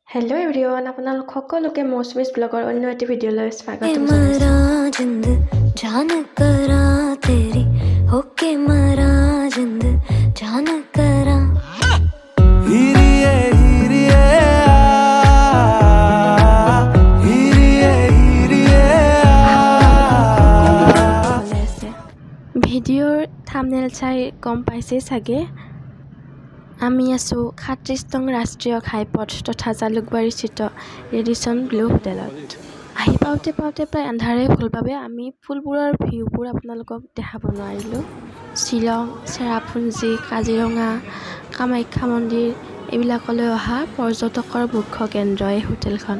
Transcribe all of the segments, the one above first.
Hello everyone আপোনালোক সকলোকে মৌচুমীজ ব্লগৰ অন্য এটি ভিডিঅ'লৈ স্বাগতম मरा जिंद जान करा तेरी होके मरा जिंद जान करा ভিডিঅ'ৰ থাম্বনেল চাই গম পাইছে চাগে আমি আছোঁ ৩৭ নং ৰাষ্ট্ৰীয় ঘাইপথ তথা জালুকবাৰীস্থিত ৰেডিছন ব্লু হোটেলত আহি পাওঁতে প্ৰায় আন্ধাৰে হ'ল বাবে আমি ফুলবোৰৰ ভিউবোৰ আপোনালোকক দেখাব নোৱাৰিলোঁ। শ্বিলং, চেৰাপুঞ্জী, কাজিৰঙা, কামাখ্যা মন্দিৰ এইবিলাকলৈ অহা পৰ্যটকৰ মুখ্য কেন্দ্ৰ এই হোটেলখন।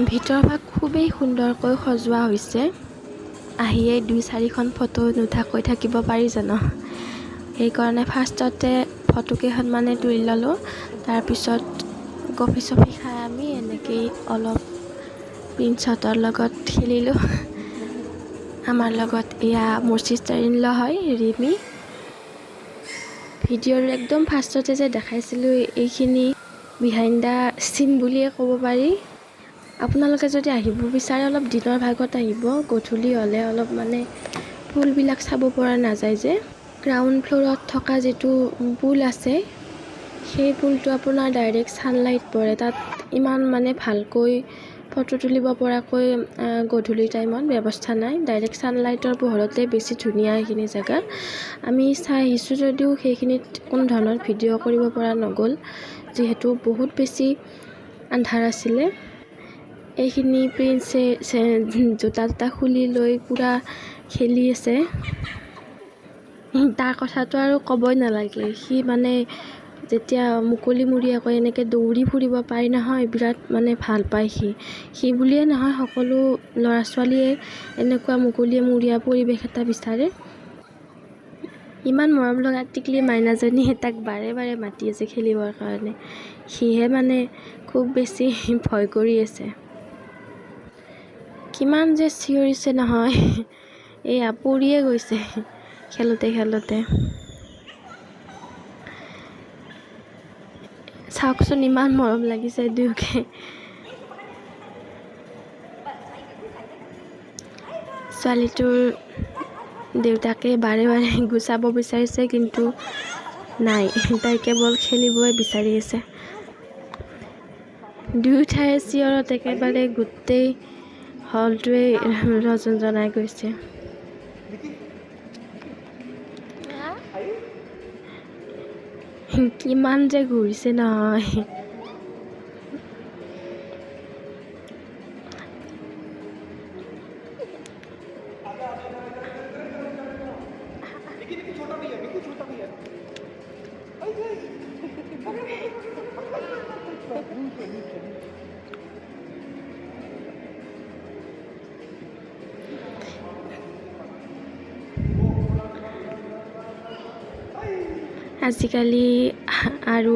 ভিতৰভাগ খুবেই সুন্দৰকৈ সজোৱা হৈছে। আহিয়ে ২-৪খন ফটো নুঠাকৈ থাকিব পাৰি জানো। সেইকাৰণে ফাৰ্ষ্টতে ফটোকেইখন মানে তুলি ল'লোঁ। তাৰপিছত কফি চফি খাই আমি এনেকেই অলপ প্ৰিন্সহঁতৰ লগত খেলিলোঁ। আমাৰ লগত এয়া মোৰ চিষ্টাৰ ইন ল হয় ৰিমি। ভিডিঅ'ৰ একদম ফাৰ্ষ্টতে যে দেখাইছিলোঁ এইখিনি বিহাইণ্ড দ্য চিন বুলিয়ে ক'ব পাৰি। আপোনালোকে যদি আহিব বিচাৰে অলপ দিনৰ ভাগত আহিব, গধূলি হ'লে অলপ মানে পুলবিলাক চাব পৰা নাযায় যে। গ্ৰাউণ্ড ফ্ল'ৰত থকা যিটো পুল আছে সেই পুলটো আপোনাৰ ডাইৰেক্ট ছানলাইট পৰে, তাত ইমান মানে ভালকৈ ফটো তুলিব পৰাকৈ গধূলি টাইমত ব্যৱস্থা নাই। ডাইৰেক্ট ছানলাইটৰ পোহৰতে বেছি ধুনীয়া এইখিনি জেগা। আমি চাই আহিছোঁ যদিও সেইখিনিত কোনো ধৰণৰ ভিডিঅ' কৰিব পৰা নগ'ল, যিহেতু বহুত বেছি আন্ধাৰ আছিলে। এইখিনি প্ৰিন্সে জোতা খুলি লৈ পূৰা খেলি আছে। তাৰ কথাটো আৰু ক'বই নালাগে। সি মানে যেতিয়া মুকলিমূৰীয়াকৈ এনেকৈ দৌৰি ফুৰিব পাৰি নহয়, বিৰাট মানে ভাল পায় সি বুলিয়ে নহয়, সকলো ল'ৰা ছোৱালীয়ে এনেকুৱা মুকলিমূৰীয়া পৰিৱেশ এটা বিচাৰে। ইমান মৰম লগা টিকলি মাইনাজনীয়ে তাক বাৰে বাৰে মাতি আছে খেলিবৰ কাৰণে। সিহে মানে খুব বেছি ভয় কৰি আছে। কিমান যে চিঞৰিছে নহয়, এয়া পৰিয়ে গৈছে খেলোঁতে। চাওকচোন ইমান মৰম লাগিছে দুয়োকে। ছোৱালীটোৰ দেউতাকে বাৰে বাৰে গুচাব বিচাৰিছে, কিন্তু নাই, তাই কেৱল খেলিবই বিচাৰি আছে। দুয়োঠাইৰ চিঞৰত একেবাৰে গোটেই হলটোৱে ৰজনজনাই গৈছে। কিমান যে ঘূৰিছে নহয়। আজিকালি আৰু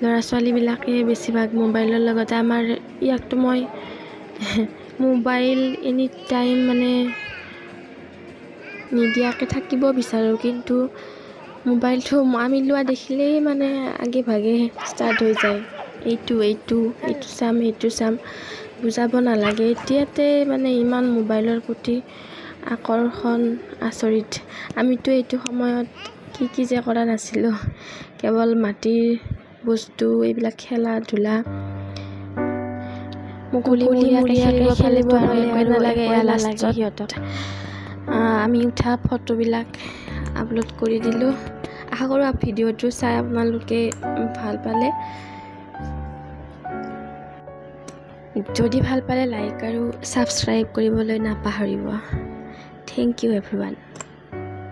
ল'ৰা ছোৱালীবিলাকে বেছিভাগ মোবাইলৰ লগতে, আমাৰ ইয়াকতো মই মোবাইল এনি টাইম মানে নিদিয়াকৈ থাকিব বিচাৰোঁ, কিন্তু মোবাইলটো আমি লোৱা দেখিলেই মানে আগে ভাগে ষ্টাৰ্ট হৈ যায়। এইটো চাম, সেইটো চাম, বুজাব নালাগে। এতিয়াতে মানে ইমান মোবাইলৰ প্ৰতি আকৰ্ষণ আচৰিত। আমিতো এইটো সময়ত কি যে কৰা নাছিলোঁ, কেৱল মাটিৰ বস্তু এইবিলাক খেলা ধূলা মুকলিমূৰীয়াকৈ খেলিব নালাগে সিহঁতক। আমি উঠা ফটোবিলাক আপলোড কৰি দিলোঁ। আশা কৰোঁ ভিডিঅ'টো চাই আপোনালোকে ভাল পালে। যদি ভাল পালে লাইক আৰু ছাবস্ক্ৰাইব কৰিবলৈ নাপাহৰিব। Thank you everyone.